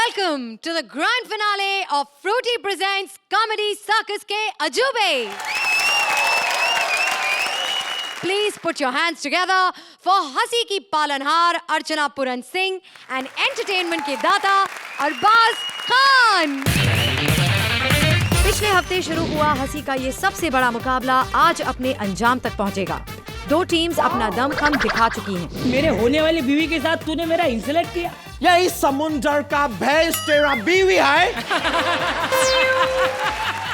Welcome to the grand finale of Fruity Presents Comedy Circus के अजूबे. Please put your hands together for हंसी की पालनहार Archana Puran Singh and entertainment के दाता अरबाज खान. पिछले हफ्ते शुरू हुआ हंसी का ये सबसे बड़ा मुकाबला आज अपने अंजाम तक पहुंचेगा. दो टीम्स अपना दमखम दिखा चुकी हैं. मेरे होने वाली बीवी के साथ तूने मेरा इंसल्ट किया. यही समुंदर का भैंस तेरा बीवी है.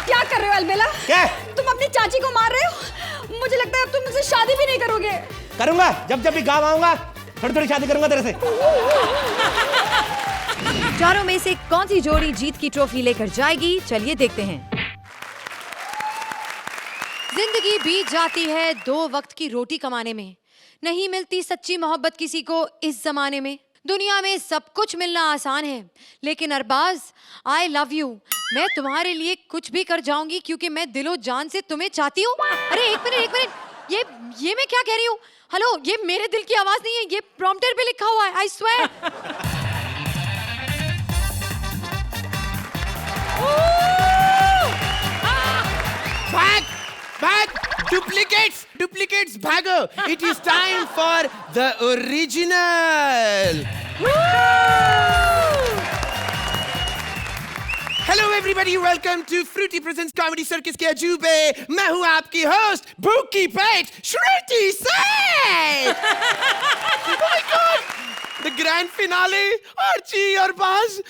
क्या कर रहे हो अलबेला? क्या? तुम अपनी चाची को मार रहे हो? मुझे लगता है अब तुम मुझसे शादी भी नहीं करोगे. करूंगा, जब जब भी गाँव आऊंगा थोड़ी थोड़ी शादी करूंगा तेरे से. चारों में से कौन सी जोड़ी जीत की ट्रॉफी लेकर जाएगी, चलिए देखते हैं. जिंदगी बीत जाती है दो वक्त की रोटी कमाने में. नहीं मिलती सच्ची मोहब्बत किसी को इस जमाने में. दुनिया में सब कुछ मिलना आसान है, लेकिन अरबाज आई लव यू. मैं तुम्हारे लिए कुछ भी कर जाऊंगी क्योंकि मैं दिलो जान से तुम्हें चाहती हूँ. अरे एक मिनट, ये मैं क्या कह रही हूँ? हेलो, ये मेरे दिल की आवाज नहीं है, ये प्रॉम्प्टर पे लिखा हुआ है. I swear. Back! Duplicates, भागो! It is time for the original. Hello everybody, welcome to Fruity Presents Comedy Circus के अजूबे. मैं हूँ आपकी होस्ट भूखी पेट श्रुति सेठ. Oh my God! The grand finale. Archi और बाज.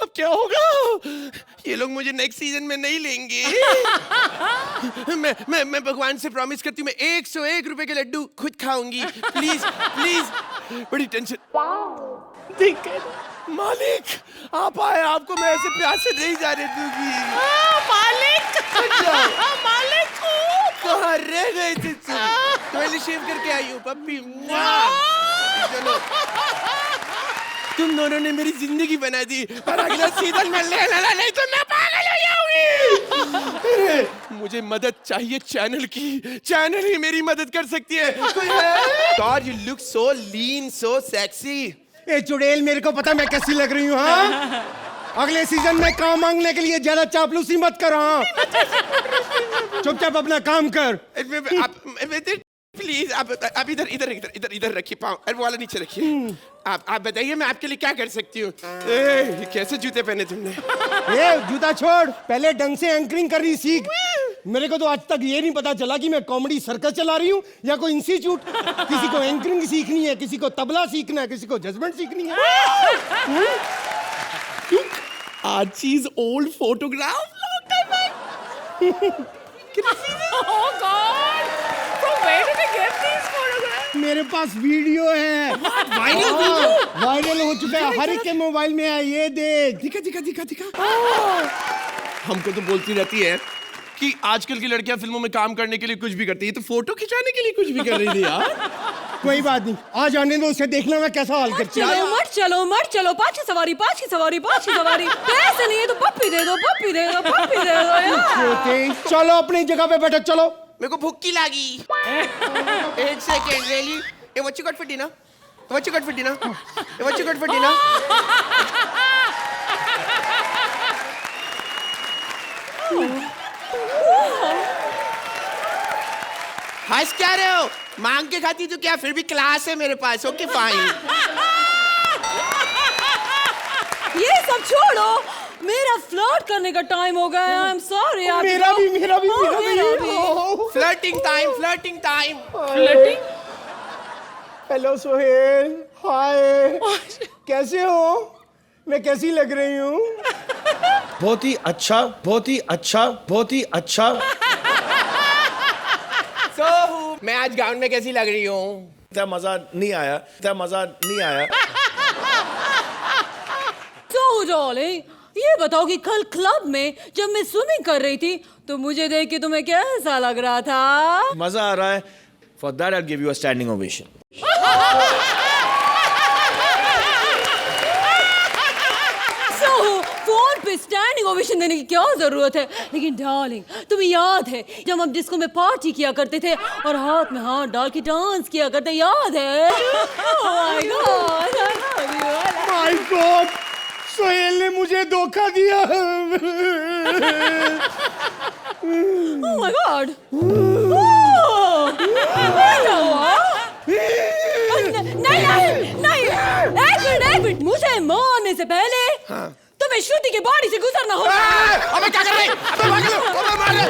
अब क्या होगा? ये लोग मुझे नेक्स्ट सीजन में नहीं लेंगे. मैं भगवान से प्रॉमिस करती हूँ, मैं 101 रुपए के लड्डू खुद खाऊंगी. प्लीज. बड़ी टेंशन. ठीक है मालिक, आप आए, आपको मैं ऐसे प्यार से नहीं जाने दूंगी. मालिक कहाँ रह गए थे तुम? पहले शेव करके आई हूँ पप्पी. चलो, तुम दोनों ने मेरी जिंदगी बना दी, पर अगला सीजन में ले लेना, नहीं तो मैं पागल हो जाऊंगी. मुझे मदद चाहिए चैनल की. चैनल ही मेरी मदद कर सकती है. God, you look so lean, so sexy. ए चुड़ैल, मेरे को पता मैं कैसी लग रही हूँ. हाँ, अगले सीजन में काम मांगने के लिए ज्यादा चापलूसी मत कर. हाँ, चुपचाप अपना काम कर. प्लीज आप इधर रखिए पाँव. अरे वो वाला नीचे रखिए. आप बताइए मैं आपके लिए क्या कर सकती हूँ. ये कैसे जूते पहने तुमने? ये जूता छोड़, पहले ढंग से एंकरिंग करनी सीख. मेरे को तो आज तक ये नहीं पता चला कि मैं कॉमेडी सर्कस चला रही हूँ या कोई इंस्टीट्यूट. किसी को एंकरिंग सीखनी है, किसी को तबला सीखना है, किसी को जजमेंट सीखनी है. Archie's old photograph, long time back. Oh God! From where did you get these photographs? मेरे पास वीडियो है. वायरल हो चुका है, हर एक के मोबाइल में है. ये देख. दिखा. हमको तो बोलती रहती है कि आजकल की लड़कियां फिल्मों में काम करने के लिए कुछ भी करती है, तो फोटो खिंचाने के लिए कुछ भी कर रही थी यार. कोई बात नहीं, आज आने दो, उसे देखना मैं कैसा हाल करती हूँ. चलो पाँच की सवारी. पैसे नहीं है तो पप्पी दे दो यार. चलो अपनी जगह पे बैठो. चलो, मेरे को भूख की लगी. एक second. really? Hey, what you got for dinner? हंस क्या रहे हो? मांग के खाती तो क्या, फिर भी क्लास है मेरे पास. Okay fine. ये सब छोड़ो, मेरा फ्लर्ट करने का टाइम हो गया. I am sorry. मेरा भी. Flirting time. हेलो सोहेल. हाय, कैसे हो? मैं कैसी लग रही हूँ? बहुत ही अच्छा. मैं आज गाउन में कैसी लग रही हूँ? इतना मजा नहीं आया. तो डार्लिंग, ये बताओ कि कल क्लब में जब मैं स्विमिंग कर रही थी तो मुझे देख के तुम्हें कैसा लग रहा था? मजा आ रहा है. For that I'll give you a standing ovation. Phone पे स्टैंडिंग ओवेशन देने की क्या जरूरत है? लेकिन डार्लिंग, तुम्हें याद है जब हम डिस्को में पार्टी किया करते थे और हाथ में हाथ डाल के डांस किया करते, याद है? Oh my God, I love you. My God, Sohail ने मुझे धोखा दिया। Oh my God! Oh! क्या हुआ? नहीं, एक मिनट, मुझे मारने से पहले तुम्हें श्रुति की बॉडी से गुजरना होगा। अबे क्या कर रहे हैं? अबे भाग लो, अबे मार लो,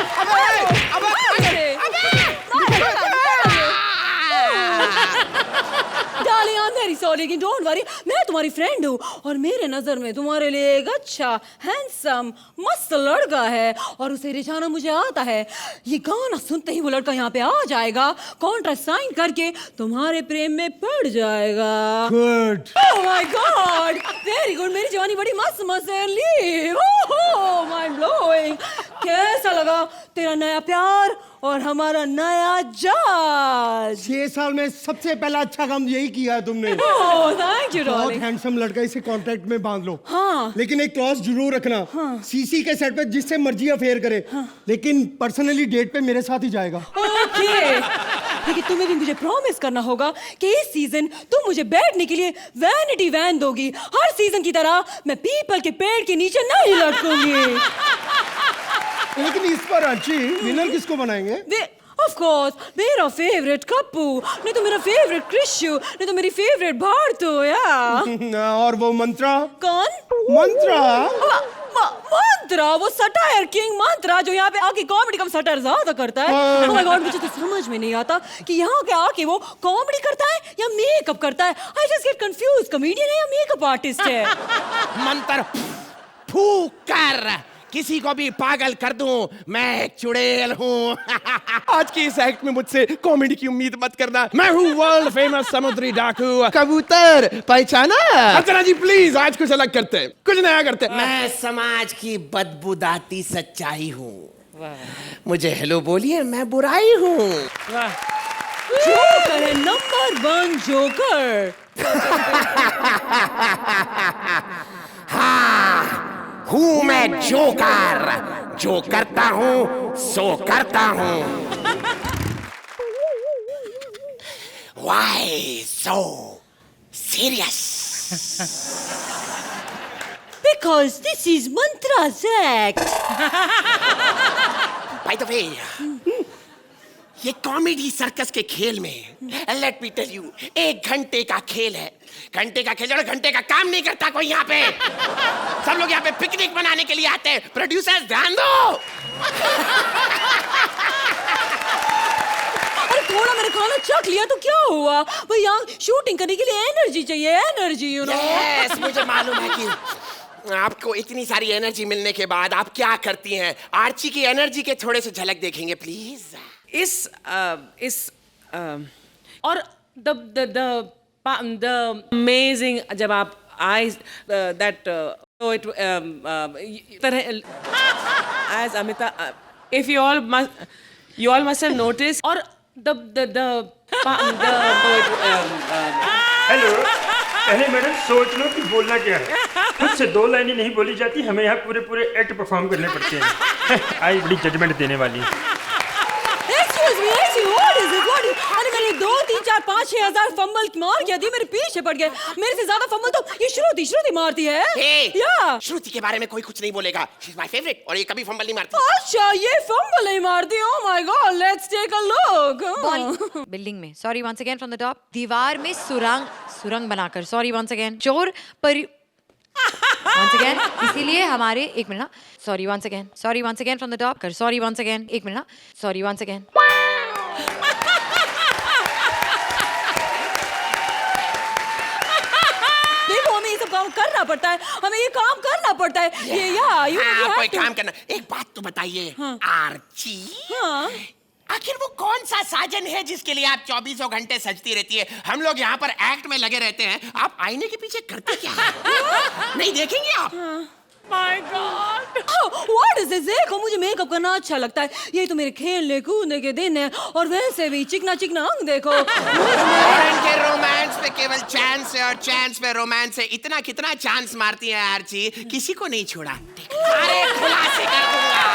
darling, I am very sorry, लेकिन डोंट वरी, मैं तुम्हारी फ्रेंड हूँ और मेरे नजर में तुम्हारे लिए एक अच्छा हैंडसम मस्त लड़का है और उसे रिझाना मुझे आता है। ये गाना सुनते ही वो लड़का यहाँ पे आ जाएगा, कॉन्ट्रैक्ट साइन करके तुम्हारे प्रेम में पड़ जाएगा। Good. Oh my God, very good, मेरी जवानी बड़ी मस्त मस्त है। लीव, ओह माइंड ब्लोइंग। कैसा लगा तेरा नया प्यार और हमारा नया जहाज? 6 साल में सबसे पहला अच्छा काम यही किया है तुमने। ओह थैंक यू बहुत डार्लिंग। हैंडसम लड़का, इसे कॉन्ट्रैक्ट में बांध लो। हाँ। लेकिन एक क्लॉज जरूर रखना। सीसी के सेट पे जिससे मर्जी अफेयर करे, लेकिन पर्सनली डेट पे मेरे साथ ही जाएगा। ओके, लेकिन तुम्हें भी मुझे प्रॉमिस करना होगा कि इस सीजन तुम मुझे बैठने के लिए वैनिटी वैन दोगी। हर सीजन की तरह मैं पीपल के पेड़ के नीचे नहीं लटकूंगी। लेकिन इस पर अच्छी विनर किसको बनाएंगे? ऑफ कोर्स मेरा फेवरेट कप्पू, नहीं तो मेरा फेवरेट क्रिशु, नहीं तो मेरी फेवरेट भारतो या। और वो मंत्रा? कौन? मंत्रा? मंत्रा, वो सटायर किंग मंत्रा जो यहाँ पे आके कॉमेडी का सटायर ज्यादा करता है। ओह माय गॉड, मुझे तो समझ में नहीं आता कि यहाँ के आके वो कॉमेडी करता है या मेकअप करता है। I just get confuse, comedian है या मेकअप आर्टिस्ट है। मंत्र फूक कर किसी को भी पागल कर दूं, मैं एक चुड़ैल हूँ। आज की इस एक्ट में मुझसे कॉमेडी की उम्मीद मत करना। मैं हूँ वर्ल्ड फेमस समुद्री डाकू कबूतर, पहचाना? अर्चना जी प्लीज, आज कुछ अलग करते हैं, कुछ नया करते हैं। मैं समाज की बदबूदाती सच्चाई हूँ। मुझे हेलो बोलिए, मैं बुराई हूँ। जोकर है, नंबर 1 जोकर। हाँ, हूँ मैं जोकर, जो करता हूँ सो करता हूँ। Why so serious? Because this is Mantra's act. By the way, ये कॉमेडी सर्कस के खेल में लेट मी टेल यू, 1 घंटे का खेल है। घंटे का खेल, घंटे का काम नहीं करता कोई यहाँ पे। सब लोग यहाँ पे पिकनिक मनाने के लिए आते हैं। प्रोड्यूसर्स ध्यान दो। अरे थोड़ा मेरा खाना चख लिया तो क्या हुआ? भाई यहाँ शूटिंग करने के लिए एनर्जी चाहिए, एनर्जी, यू नो। यस, मुझे मालूम है कि आपको इतनी सारी एनर्जी मिलने के बाद आप क्या करती हैं। आर्ची की एनर्जी के थोड़े से झलक देखेंगे प्लीज। और the amazing जब आप eyes that so it as Amita if you all must have noticed और the हेलो, पहले मैडम सोच लो कि बोलना क्या है। खुद से 2 लाइनें नहीं बोली जाती, हमें यहाँ पूरे एक्ट परफॉर्म करने पड़ते हैं। आई बड़ी जजमेंट देने वाली। Excuse me, what is it? अरे मैंने 2, 3, 4, 5, 6 हजार फंबल मार दिया, मेरे पीछे पड़ गए। मेरे से ज्यादा फंबल तो ये श्रुति मारती है। या श्रुति के बारे में कोई कुछ नहीं बोलेगा। शी इज माय फेवरेट और ये कभी फंबल नहीं मारती। अच्छा, ये फंबल नहीं मारती। Oh my God, let's take a look. Building में, sorry once again from the top. दीवार में सुरंग बनाकर, सॉरी वंस अगेन। चोर परी once again, इसीलिए हमारे, एक मिनट ना, sorry once again, sorry once again from the top कर, सॉरी वंस अगेन, एक मिनट ना, सॉरी वंस अगेन। देखो, हमें ये सब काम करना पड़ता है, हमें ये काम करना पड़ता है। ये या यू कोई काम करना। एक बात तो बताइए, आर्ची, आखिर वो कौन सा साजन है जिसके लिए आप 24 घंटे सजती रहती है? हम लोग यहाँ पर एक्ट में लगे रहते हैं, आप आईने के पीछे करते क्या है? नहीं देखेंगे आप? My God! What is this? देखो, मुझे मेकअप करना अच्छा लगता है। ये तो मेरे खेलने कूदने के दिन है और वैसे भी चिकना अंग देखो। और इनके रोमांस पे केवल चांस है और चांस पे रोमांस है। इतना कितना चांस मारती है आर्ची, किसी को नहीं छोड़ा। अरे खुलासे कर दूंगा।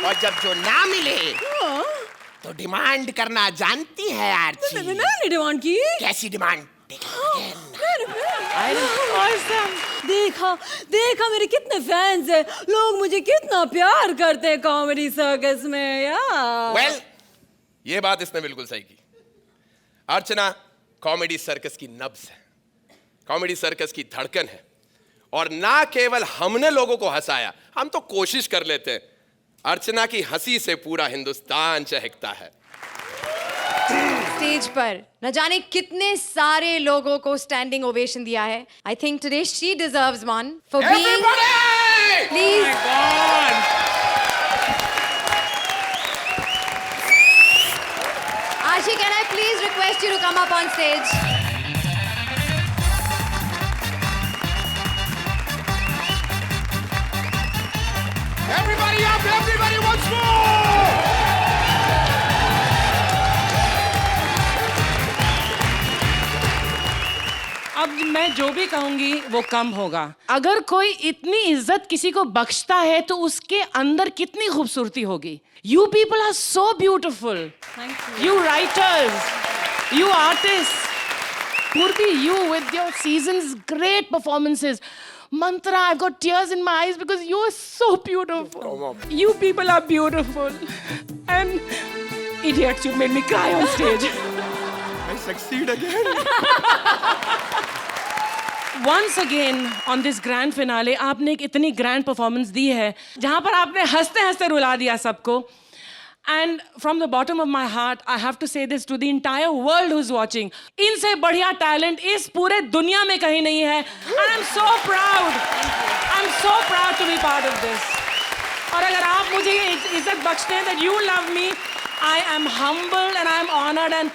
और जब जो ना मिले तो डिमांड करना जानती है आर्ची। मैंने डिमांड की? कैसी डिमांड? awesome देखा देखा मेरे कितने फैंस हैं, लोग मुझे कितना प्यार करते हैं कॉमेडी सर्कस में यार। वेल, ये बात इसने बिल्कुल सही की। अर्चना कॉमेडी सर्कस की नब्ज है, कॉमेडी सर्कस की धड़कन है, और ना केवल हमने लोगों को हंसाया, हम तो कोशिश कर लेते हैं। अर्चना की हंसी से पूरा हिंदुस्तान चहकता है। स्टेज पर न जाने कितने सारे लोगों को स्टैंडिंग ओवेशन दिया है। I think today she deserves one for being Everybody! Please Ashi, can I please request you to come up on stage? Everybody up, everybody once more! अब मैं जो भी कहूंगी वो कम होगा। अगर कोई इतनी इज्जत किसी को बख्शता है तो उसके अंदर कितनी खूबसूरती होगी। You people are so beautiful. You writers, you artists. Purvi, you with your season's great performances. Mantra, I've got tears in my eyes because you are so beautiful. You people are beautiful. And idiots, you made me cry on stage. I succeed again. Once again on this grand finale, आपने एक इतनी grand performance दी है जहाँ पर आपने हंसते हंसते रुला दिया सबको. And from the bottom of my heart, I have to say this to the entire world who's watching. इनसे बढ़िया talent इस पूरे दुनिया में कहीं नहीं है. And I'm so proud. I'm so proud to be part of this. और अगर आप मुझे ये इज्जत बख्शते हैं that you love me, I am humbled and I am honored and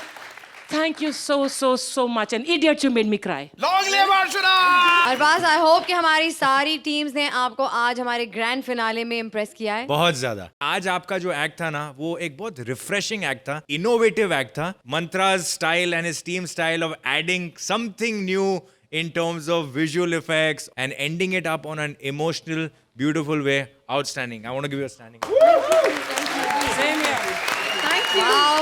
thank you so much. And idiot, you made me cry. Long live Archana! Arbaaz, I hope कि हमारी सारी टीम्स ने आपको आज हमारे ग्रैंड फिनाले में इम्प्रेस किया है। बहुत ज्यादा। आज आपका जो एक्ट था ना, वो एक बहुत रिफ्रेशिंग एक्ट था, इनोवेटिव एक्ट था। Mantra's style and his team style of adding something new in terms of visual effects and ending it up on an emotional, beautiful way. Outstanding. I want to give you a standing. Same here. Thank you. Wow.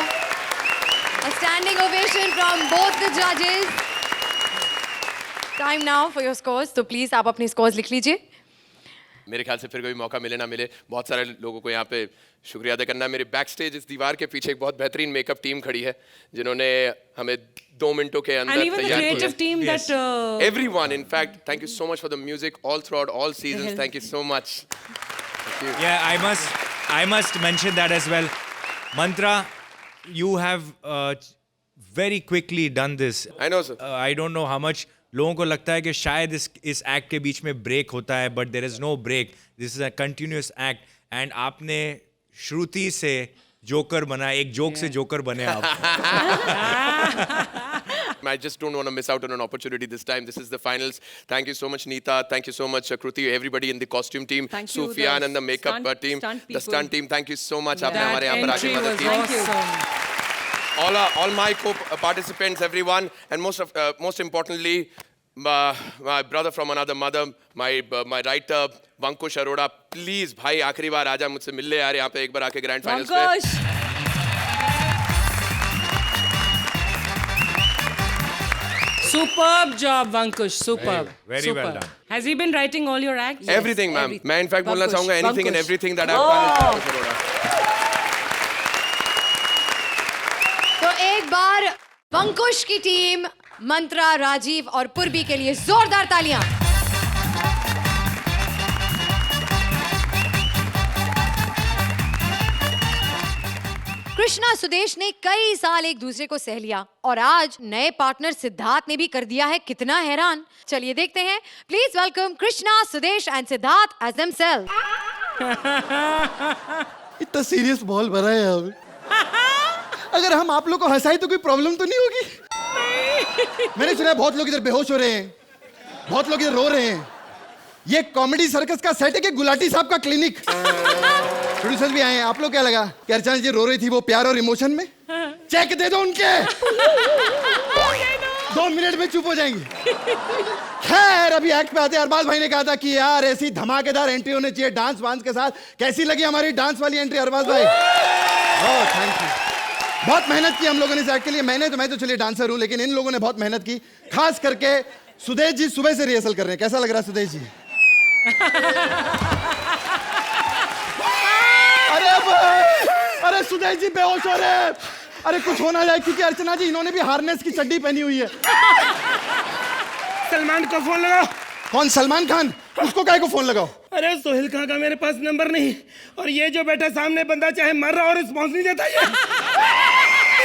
A standing ovation from both the judges. Time now for your scores. तो please आप अपनी scores लिख लीजिए. मेरे ख्याल से फिर कोई मौका मिले ना मिले, बहुत सारे लोगों को यहाँ पे शुक्रिया अदा करना है। मेरे बैक स्टेज इस दीवार के पीछे एक बहुत बेहतरीन मेकअप टीम खड़ी है जिन्होंने हमें 2 मिनटों के अंदर And even the तैयार किया। creative team that Everyone, in fact, thank you so much for the music all throughout all seasons. Thank you so much. Thank you. Yeah, I must mention that as well. Mantra, you have very quickly done this. I know, sir. I don't know how much लोगों को लगता है कि शायद इस act के बीच में break होता है, but there is no break. This is a continuous act and आपने श्रुति से जोकर बना, एक जोक से जोकर बने आप. I just don't want to miss out on an opportunity this time. This is the finals. Thank you so much, Neeta. Thank you so much, Kruti. Everybody in the costume team, Thank you, Sufyan the and the makeup stunt- team, stunt the people. stunt team. Thank you so much. आपने that हमारे यहाँ पर आके entry मदद was की. awesome. All my co-participants, everyone, and most importantly, my brother from another mother, my writer, Vankush Arora. Please, भाई आखिरी बार आजा मुझसे मिल ले यार यहाँ पे एक बार आके ग्रैंड फाइनल्स पे. Vankush. Superb job, Vankush. Superb. Very well Superb. done. Has he been writing all your acts? Everything, ma'am. everything. मैं इनफैक्ट बोलना Vankush, चाहूँगा anything and Vankush. everything that I've done is Vankush Arora. तो एक बार वंकुश की team, मंत्रा, राजीव और पूर्वी के लिए जोरदार तालियां. कृष्णा सुदेश ने कई साल एक दूसरे को सह लिया और आज नए पार्टनर सिद्धार्थ ने भी कर दिया है कितना हैरान. चलिए देखते हैं. Please welcome Krishna, Sudesh and Siddharth as themselves. इतना सीरियस बॉल भरा है यहाँ पे. अगर हम आप लोग को हंसाए तो कोई प्रॉब्लम तो नहीं होगी? मैंने सुना है बहुत लोग इधर बेहोश हो रहे हैं, बहुत लोग इधर रो रहे हैं. ये कॉमेडी सर्कस का सेट है कि गुलाटी साहब का क्लिनिक? प्रोड्यूसर भी आए हैं. आप लोग क्या लगा कि अर्चना जी रो रही थी वो प्यार और इमोशन में? चेक दे दो उनके. 2 मिनट में चुप हो जाएंगे. खैर अभी एक्ट पे आते हैं. अरबाज भाई ने कहा था कि यार ऐसी धमाकेदार एंट्री होनी चाहिए डांस वांस के साथ. कैसी लगी हमारी डांस वाली एंट्री अरबाज भाई? Oh thank you. बहुत मेहनत की हम लोगों ने इस एक्ट के लिए. मैं तो चलिए डांसर हूं, लेकिन इन लोगों ने बहुत मेहनत की. खास करके सुदेश जी सुबह से रिहर्सल कर रहे हैं, कैसा लग रहा है सुदेश जी? अरे सुदेश जी बेहोश हो रहे हैं। अरे कुछ हो ना जाए, क्योंकि अर्चना जी इन्होंने भी हार्नेस की चड्डी पहनी हुई है। सलमान को फोन लगाओ। कौन? सलमान खान? उसको काहे को फोन लगाओ? अरे सोहेल खां का मेरे पास नंबर नहीं, और ये जो बैठा सामने बंदा चाहे मर रहा और रिस्पॉन्स नहीं देता ये।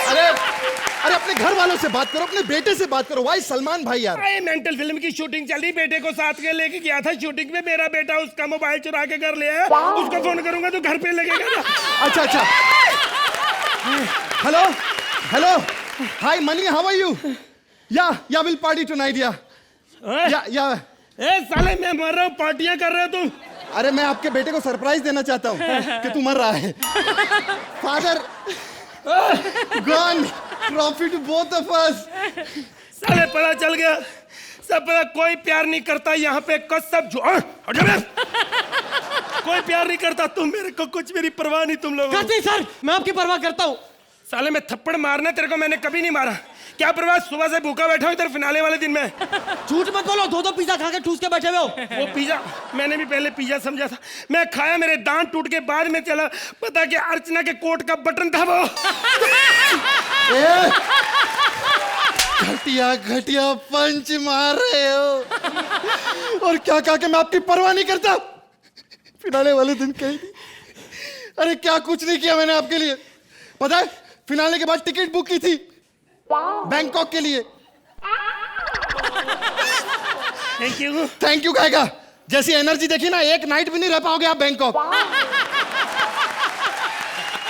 अरे अपने घर वालों से बात करो, अपने बेटे से बात करो। भाई सलमान भाई यार, अरे मेंटल फिल्म की शूटिंग चल रही, बेटे को साथ के लेके गया था शूटिंग में, मेरा बेटा उसका मोबाइल चुरा के कर लिया है। उसको फोन करूंगा तो घर पे लगेगा ना। अच्छा hello hello, hi Mani, how are you? या विल पार्टी टुनाइट या ए साले मैं मर रहा हूँ, पार्टियां कर रहे हो तुम? अरे मैं आपके बेटे को सरप्राइज देना चाहता हूँ कि तू मर रहा है। Father gone, profit both of us. साले पता चल गया, सब पता, कोई प्यार नहीं करता यहाँ पे, कसम जो कोई प्यार नहीं करता। तुम मेरे को कुछ मेरी परवाह नहीं तुम लोगों को। सर मैं आपकी परवाह करता हूँ। साले मैं थप्पड़ मारना तेरे को मैंने कभी नहीं मारा। क्या परवाह, सुबह से भूखा बैठा हूँ इधर फिनाले वाले दिन में। झूठ मत बोलो, दो पिज्जा खा के ठूस के बैठे हुए हो। वो पिज्जा मैंने भी पहले पिज्जा समझा था, मैं खाया, मेरे दांत टूट के बाद में चला पता कि अर्चना के कोट का बटन था वो। घटिया घटिया पंच मार रहे हो, और क्या कहा कि मैं आपकी परवाह नहीं करता? फिनाले वाले दिन कही थी। अरे क्या कुछ नहीं किया मैंने आपके लिए, पता है? फिनाले के बाद टिकट बुक की थी बैंकॉक के लिए। थैंक यू कहेगा, जैसी एनर्जी देखी ना, एक नाइट भी नहीं रह पाओगे आप बैंकॉक।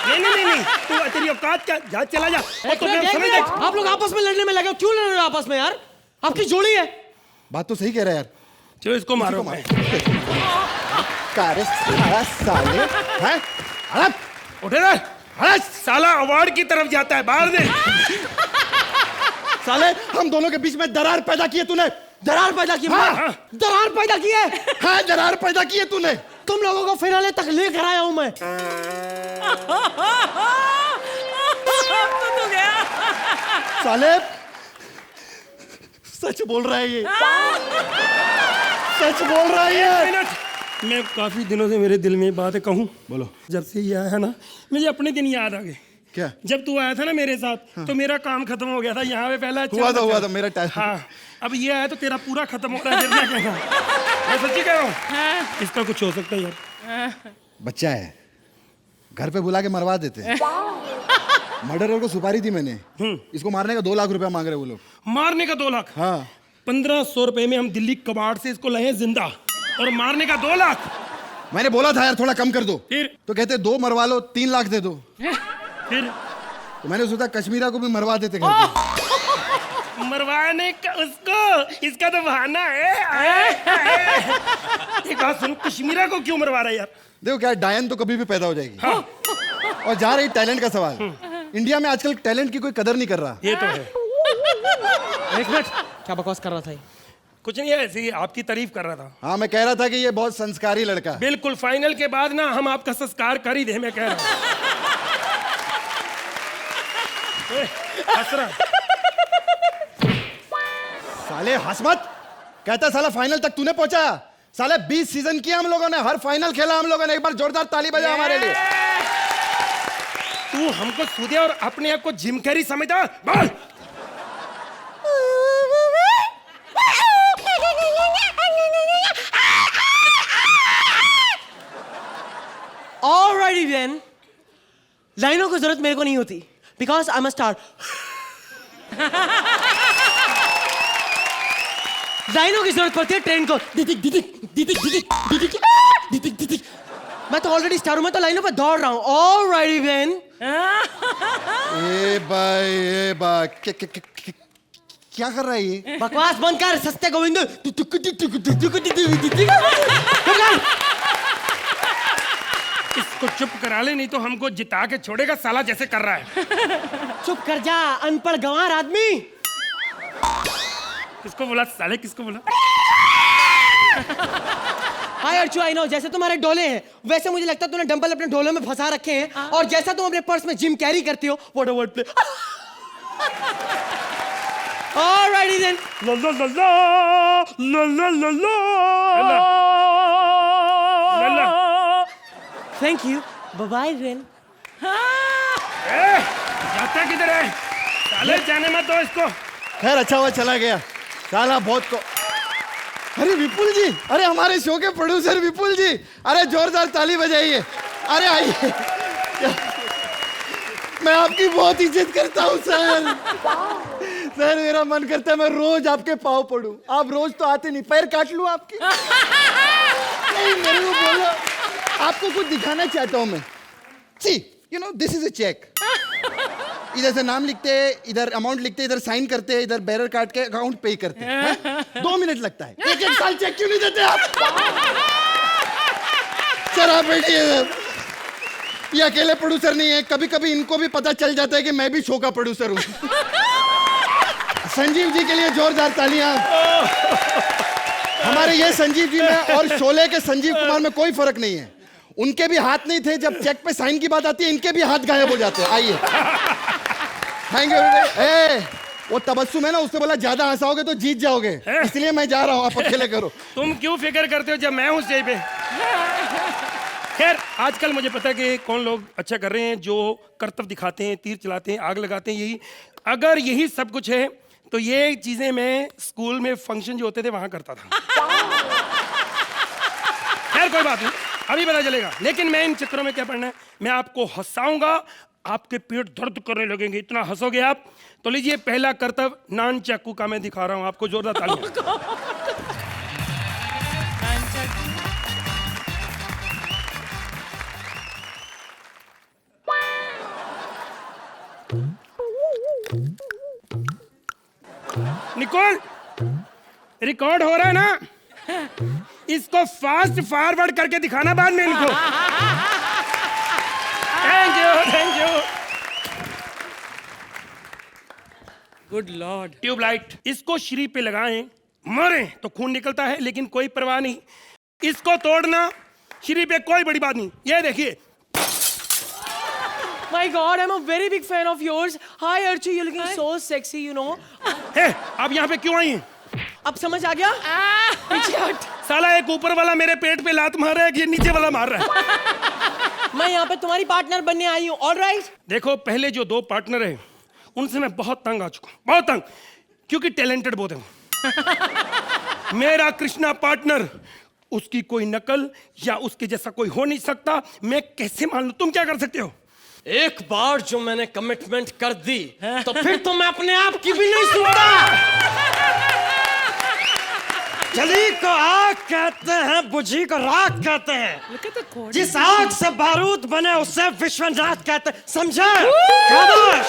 नहीं तू, तेरी औकात क्या, जा चला जा। आप लोग आपस में लड़ने में लगे हो, क्यों लड़ रहे हो आपस में यार? आपकी जोड़ी है। बात तो सही कह रहा है यार। चलो इसको मारो। साले हैं? उठे ना, साला अवार्ड की तरफ जाता है, बाहर दे। साले हम दोनों के बीच में दरार पैदा की है तूने। दरार पैदा की? हाँ। दरार पैदा की है? हाँ दरार पैदा की है तूने। तुम लोगों को फिनाले तक लेकर आया हूं मैं। साले सच बोल रहा है ये, सच बोल रहा है ये। मैं काफी दिनों से मेरे दिल में बात कहूँ, बोलो। जब से ये आया है ना, मुझे अपने दिन याद आ गए। क्या? जब तू आया था ना मेरे साथ, हाँ। तो मेरा काम खत्म हो गया था यहाँ पे पहला। हुआ था मेरा टाइम। हाँ, अब ये आया तो तेरा पूरा खत्म हो रहा है। मैं सच्ची कह रहा हूँ, इसका कुछ हो सकता है यार। बच्चा है, घर पे बुला के मरवा देते हैं। मर्डरर को सुपारी दी मैंने, इसको मारने का 2 लाख रुपया मांग रहे वो लोग। मारने का 2 लाख? हाँ। 1500 रुपए में हम दिल्ली कबाड़ से इसको लाए जिंदा, और मारने का 2 लाख। मैंने बोला था यार थोड़ा कम कर दो, फिर तो कहते 2 मरवा लो, 3 लाख दे दो। फिर तो मैंने सोचा कश्मीरा को भी मरवा देते घर पे। मरवाने का उसको, इसका तो बहाना है। एक बात सुन, कश्मीरा को क्यों मरवा रहा है यार? देखो क्या, डायन तो कभी भी पैदा हो जाएगी। हाँ। और जहाँ रही टैलेंट का सवाल, इंडिया में आजकल टैलेंट की कोई कदर नहीं कर रहा। ये तो है। एक मिनट, क्या बकवास कर रहा था ये? कुछ नहीं है, ऐसे ही आपकी तारीफ कर रहा था। हाँ मैं कह रहा था कि ये बहुत संस्कारी लड़का है। बिल्कुल, फाइनल के बाद ना हम आपका संस्कार कर ही दे, मैं कह रहा हूँ। हंस रहा। साले हंस मत, कहता साला फाइनल तक तूने पहुंचाया। साले 20 सीजन किया हम लोगों ने, हर फाइनल खेला हम लोगों ने। एक बार जोरदार ताली बजा हमारे लिए। तू हमको सूदे और अपने आप को जिम कैरी समझता? बोल। Alrighty then, लाइनों की जरूरत मेरे को नहीं होती, because I'm a star. लाइनों की जरूरत पड़ती है ट्रेन को। दिदिक दिदिक दिदिक दिदिक दिदिक दिदिक दिदिक। मैं तो ऑलरेडी स्टार हूं, मैं तो लाइनों पे दौड़ रहा हूं। Alrighty then. ए भाई क्या कर रहा है ये? बकवास बंद कर, सस्ते गोविंद। इसको चुप करा ले, नहीं तो हमको जिता के छोड़ेगा साला, जैसे कर रहा है। चुप कर जा, अनपढ़ गंवार आदमी। किसको बोला साले, किसको बोला? हाय अर्चू, आई नो, जैसे तुम्हारे डोले हैं वैसे मुझे लगता है तूने डंबल अपने डोलों में फंसा रखे हैं, और जैसा तुम अपने पर्स में जिम कैरी करती हो, what a word play. Alrighty then. ला ला ला ला ला ला ला ला ला। Thank you. Bye-bye then. जाता किधर है? साले जाने मत दो इसको। खैर अच्छा हुआ चला गया, साला बहुत को। अरे विपुल जी, अरे हमारे शो के प्रोड्यूसर विपुल जी, अरे जोरदार ताली बजाइए। अरे आइए, मैं आपकी बहुत इज्जत करता हूँ सर। सर मेरा मन करता है मैं रोज आपके पाँव पड़ूं। आप रोज तो आते नहीं, पैर काट लूं आपके। नहीं मेरे को बोलो, आपको कुछ दिखाना चाहता हूँ मैं। See you know this is a cheque. इधर से नाम लिखते हैं, इधर अमाउंट लिखते हैं, इधर साइन करते हैं, इधर बैरर काट के अकाउंट पे करते हैं। 2 मिनट लगता है। एक साल चेक क्यों नहीं देते आप? सर आप बैठिए सर, ये अकेले प्रोड्यूसर नहीं है, कभी कभी इनको भी पता चल जाता है कि मैं भी शो का प्रोड्यूसर हूँ। संजीव जी के लिए जोरदार तालियां। हमारे ये संजीव जी में और शोले के संजीव कुमार में कोई फर्क नहीं है। उनके भी हाथ नहीं थे, जब चेक पे साइन की बात आती है इनके भी हाथ गायब हो जाते हैं। आइए, थैंक यू। वो तबस्सुम है ना, उससे बोला ज्यादा हंसाओगे तो जीत जाओगे, इसलिए मैं जा रहा हूँ, आप अकेले करो। तुम क्यों फिक्र करते हो जब मैं हूँ स्टेज पे? खैर आजकल मुझे पता है कि कौन लोग अच्छा कर रहे हैं, जो करतब दिखाते हैं, तीर चलाते हैं, आग लगाते हैं। यही अगर यही सब कुछ है तो ये चीजें मैं स्कूल में फंक्शन जो होते थे वहां करता था। खैर कोई बात नहीं, अभी पता चलेगा। लेकिन मैं इन चित्रों में क्या पढ़ना है, मैं आपको हंसाऊंगा, आपके पेट दर्द करने लगेंगे, इतना हंसोगे आप। तो लीजिए पहला करतब नान चाकू का मैं दिखा रहा हूं आपको, जोरदार तालियां। निकोल, रिकॉर्ड हो रहा है ना? इसको फास्ट फॉरवर्ड करके दिखाना बाद में इनको। Thank you, thank you. Good Lord. Tubelight, इसको शरीर पे लगाएं, मरे तो खून निकलता है, लेकिन कोई परवाह नहीं। इसको तोड़ना शरीर पे कोई बड़ी बात नहीं। ये देखिए। My God, I'm a very big fan of yours. Hi Archie, you're looking so sexy, you know. है, आप यहाँ पे क्यों आई हैं? अब समझ आ गया? पीछे हट। साला एक ऊपर वाला मेरे पेट पे लात मार रहा है कि नीचे वाला मार रहा है? मैं यहाँ पे तुम्हारी पार्टनर बनने आई हूँ, all right? देखो पहले जो 2 पार्टनर हैं उनसे मैं बहुत तंग आ चुका हूँ, बहुत तंग, क्योंकि टैलेंटेड बहुत है। मेरा कृष्णा पार्टनर, उसकी कोई नकल या उसके जैसा कोई हो नहीं सकता। मैं कैसे मान लूं? तुम क्या कर सकते हो? एक बार जो मैंने कमिटमेंट कर दी तो फिर तो मैं अपने आप की भी नहीं सुनता। जली को आग कहते हैं, बुझी को राख कहते हैं, जिस आग से बारूद बने उसे विश्वनाथ कहते हैं, समझे? शाबाश।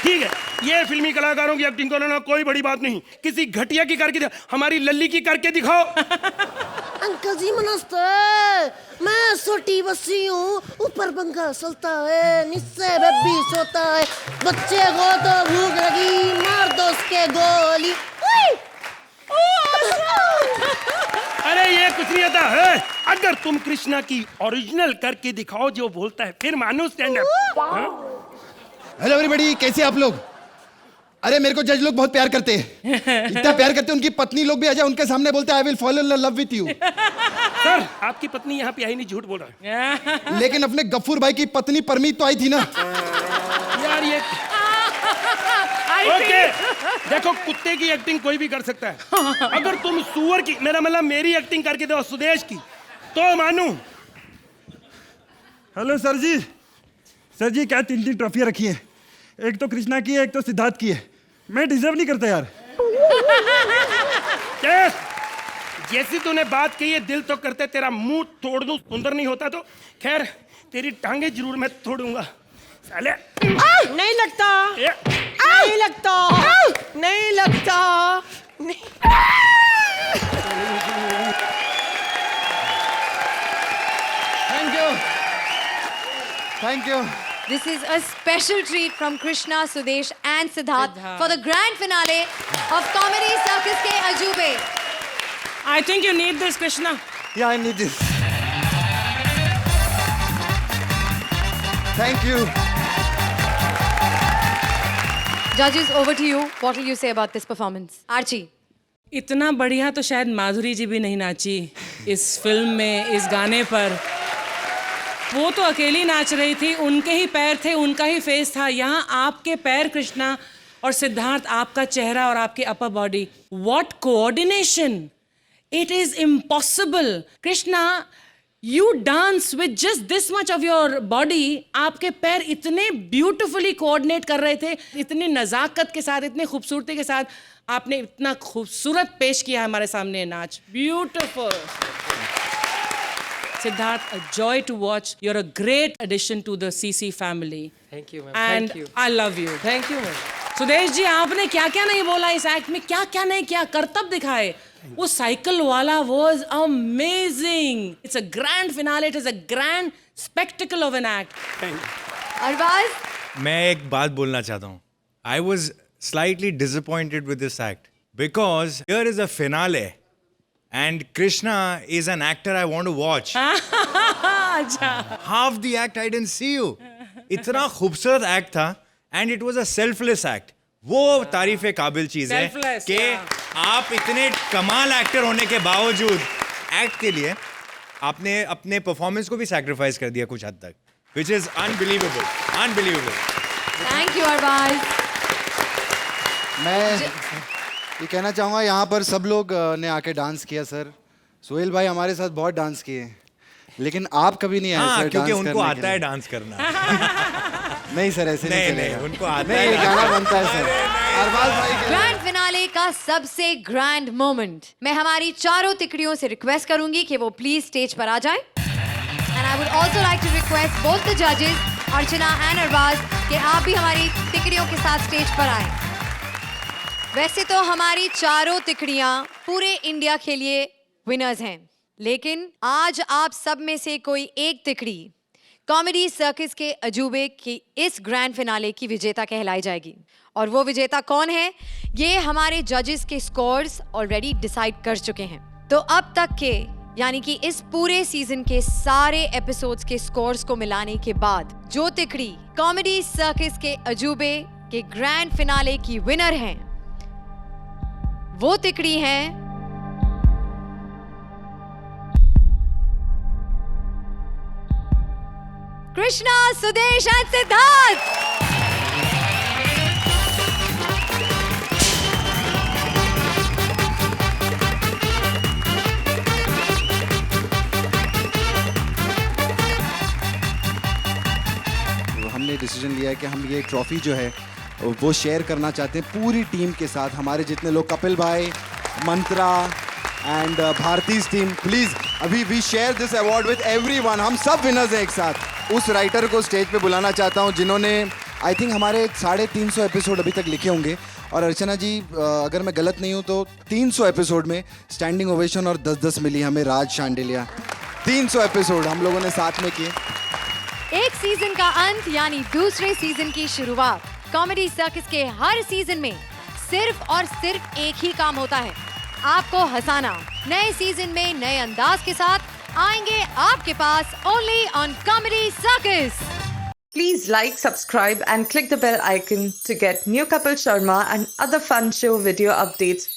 ठीक है, ये फिल्मी कलाकारों की एक्टिंग करना कोई बड़ी बात नहीं, किसी घटिया की करके हमारी लल्ली की करके दिखाओ। अंकल जी नमस्ते, मैं छोटी बच्ची हूँ, ऊपर पंखा चलता है, नीचे बेबी सोता है, बच्चे को तो भूख लगी, मार दो उसके गोली। अरे ये कुछ नहीं आता है, अगर तुम कृष्णा की ओरिजिनल करके दिखाओ जो बोलता है, फिर मानो स्टैंड अप। हेलो एवरीबॉडी, कैसे आप लोग? अरे मेरे को जज लोग बहुत प्यार करते हैं, इतना प्यार करते हैं उनकी पत्नी लोग भी आ जाए उनके सामने बोलते हैं I will follow in love with you. Sir आपकी पत्नी यहाँ पे आई नहीं, झूठ बोल रहा है। लेकिन अपने गफूर भाई की पत्नी परमीत तो आई थी ना। यार ये ओके, देखो कुत्ते की एक्टिंग कोई भी कर सकता है, अगर तुम सुअर की, मेरा मतलब मेरी एक्टिंग करके दो सुदेश की, तो मानू। हेलो सर जी, सर जी क्या 3 ट्रॉफियां रखी हैं, एक तो कृष्णा की है, एक तो सिद्धार्थ की है, मैं डिजर्व नहीं करता यार। जैसी तूने बात कही है, दिल तो करते तेरा मुंह तोड़ दूं, सुंदर नहीं होता तो। खैर तेरी टांगे जरूर मैं तोड़ूंगा साले। नहीं लगता, नहीं लगता, नहीं लगता, नहीं। Thank you, thank you. This is a special treat from Krishna, Sudesh and Siddharth for the grand finale of Comedy Circus ke Ajube. I think you need this, Krishna. Yeah, I need this. Thank you. Judges, over to you. What will you say about this performance? Archie. इतना बढ़िया तो शायद माधुरी जी भी नहीं नाची इस film में, इस गाने पर। वो तो अकेली नाच रही थी, उनके ही पैर थे, उनका ही फेस था। यहाँ आपके पैर कृष्णा और सिद्धार्थ, आपका चेहरा और आपकी upper body, what coordination! It is impossible. Krishna, you dance with just this much of your body. आपके पैर इतने ब्यूटिफुली कोऑर्डिनेट कर रहे थे, इतनी नजाकत के साथ, इतनी खूबसूरती के साथ आपने इतना खूबसूरत पेश किया हमारे सामने नाच। Beautiful. Siddharth, a joy to watch. You're a great addition to the CC family. Thank you, ma'am. And Thank you. I love you. Thank you, ma'am. Sudesh ji, आपने क्या क्या नहीं बोला इस एक्ट में, क्या क्या नहीं किया, करतब दिखाए। वो साइकिल वाला was amazing. It's a grand finale. It is a grand spectacle of an act. Arbaaz. मैं एक बात बोलना चाहता हूँ. I was slightly disappointed with this act because here is a finale. And Krishna is an actor I want to watch. अच्छा। Half the act I didn't see you. इतना खूबसूरत act था and it was a selfless act. वो तारीफ़े काबिल चीज़ है Selfless, कि आप इतने कमाल एक्टर होने के बावजूद एक्ट के लिए आपने अपने परफॉर्मेंस को भी सैक्रिफाइस कर दिया कुछ हद तक, which is unbelievable, unbelievable. Thank you, Arbaaz. मैं ये कहना चाहूँगा, यहाँ पर सब लोग ने आके डांस किया सर। सोहेल भाई हमारे साथ बहुत डांस किए, लेकिन आप कभी नहीं आए हाँ, सर क्योंकि डांस उनको करने आता के है लिए। डांस करना। नहीं सर, ऐसे नहीं नहीं, चलेगा। उनको आता नहीं, है। ये गाना बनता है सर। अरबाज भाई के लिए। ग्रैंड फिनाले का सबसे ग्रैंड मोमेंट। मैं हमारी चारों तिकड़ियों से रिक्वेस्ट करूंगी कि वो प्लीज स्टेज पर आ जाएं। And I would also like to request both the जजेस, अर्चना एंड अरबाज, कि आप भी हमारी तिकड़ियों के साथ स्टेज पर आएं। वैसे तो हमारी चारों तिकड़ियां पूरे इंडिया के लिए विनर्स हैं, लेकिन आज आप सब में से कोई एक तिकड़ी कॉमेडी सर्कस के अजूबे की इस ग्रैंड फिनाले की विजेता कहलाई जाएगी। और वो विजेता कौन है, ये हमारे जजेस के स्कोर्स ऑलरेडी डिसाइड कर चुके हैं। तो अब तक के, यानी कि इस पूरे सीजन के सारे एपिसोड्स के स्कोर्स को मिलाने के बाद जो तिकड़ी कॉमेडी सर्कस के अजूबे के ग्रैंड फिनाले की विनर हैं, वो तिकड़ी हैं कृष्णा, सुदेश एंड सिद्धार्थ। हमने डिसीजन लिया है कि हम ये ट्रॉफी जो है वो शेयर करना चाहते हैं पूरी टीम के साथ। हमारे जितने लोग, कपिल भाई, मंत्रा एंड भारतीज टीम, प्लीज अभी we share this award with everyone. हम सब विनर्स हैं एक साथ। उस राइटर को स्टेज पे बुलाना चाहता हूं जिन्होंने आई थिंक हमारे 350 एपिसोड अभी तक लिखे होंगे। और अर्चना जी, अगर मैं गलत नहीं हूं तो 300 एपिसोड में स्टैंडिंग ओवेशन और 10-10 मिली हमें राज शांडिलिया। 300 एपिसोड हम लोगों ने साथ में किए। एक सीजन का अंत यानी दूसरे सीजन की शुरुआत। कॉमेडी सर्कस के हर सीजन में सिर्फ और सिर्फ एक ही काम होता है, आपको हंसाना। नए सीजन में नए अंदाज के साथ आएंगे आपके पास only on comedy circus. Please like, subscribe and click the bell icon to get new Kapil Sharma and other fun show video updates